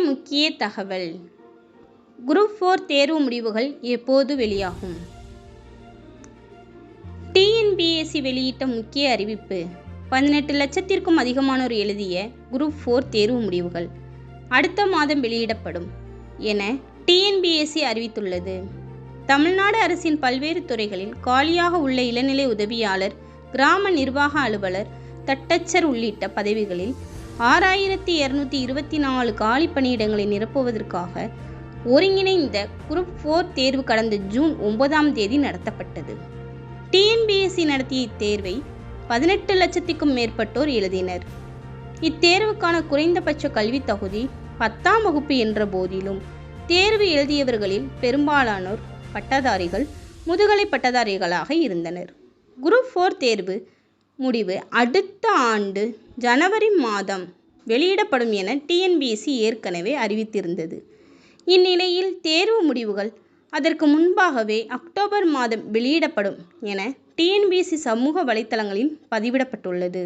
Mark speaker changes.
Speaker 1: முக்கிய தகவல். குரூப் 4 தேர்வு முடிவுகள் எப்போது வெளியாகும்? டிஎன்பிஎஸ்சி வெளியிட்ட முக்கிய அறிவிப்பு. 18 லட்சத்திற்கும் அதிகமானோர் எழுதிய குரூப் 4 தேர்வு முடிவுகள் அடுத்த மாதம் வெளியிடப்படும் என டிஎன்பிஎஸ்சி அறிவித்துள்ளது. தமிழ்நாடு அரசின் பல்வேறு துறைகளில் காலியாக உள்ள இளநிலை உதவியாளர், கிராம நிர்வாக அலுவலர், தட்டச்சர் உள்ளிட்ட பதவிகளில் 6224 காலி பணியிடங்களை நிரப்புவதற்காக ஒருங்கிணைந்த குரூப் 4 தேர்வு கடந்த ஜூன் 9ஆம் தேதி நடத்தப்பட்டது. டிஎன்பிஎஸ்சி நடத்திய இத்தேர்வை 18 லட்சத்திற்கும் மேற்பட்டோர் எழுதினர். இத்தேர்வுக்கான குறைந்தபட்ச கல்வி தகுதி 10ஆம் வகுப்பு என்ற போதிலும் தேர்வு எழுதியவர்களில் பெரும்பாலானோர் பட்டதாரிகள், முதுகலை பட்டதாரிகளாக இருந்தனர். குரூப் 4 தேர்வு முடிவு அடுத்த ஆண்டு ஜனவரி மாதம் வெளியிடப்படும் என டிஎன்பிஎஸ்சி ஏற்கனவே அறிவித்திருந்தது. இந்நிலையில் தேர்வு முடிவுகள் அதற்கு முன்பாகவே அக்டோபர் மாதம் வெளியிடப்படும் என டிஎன்பிஎஸ்சி சமூக வலைதளங்களில் பதிவிடப்பட்டுள்ளது.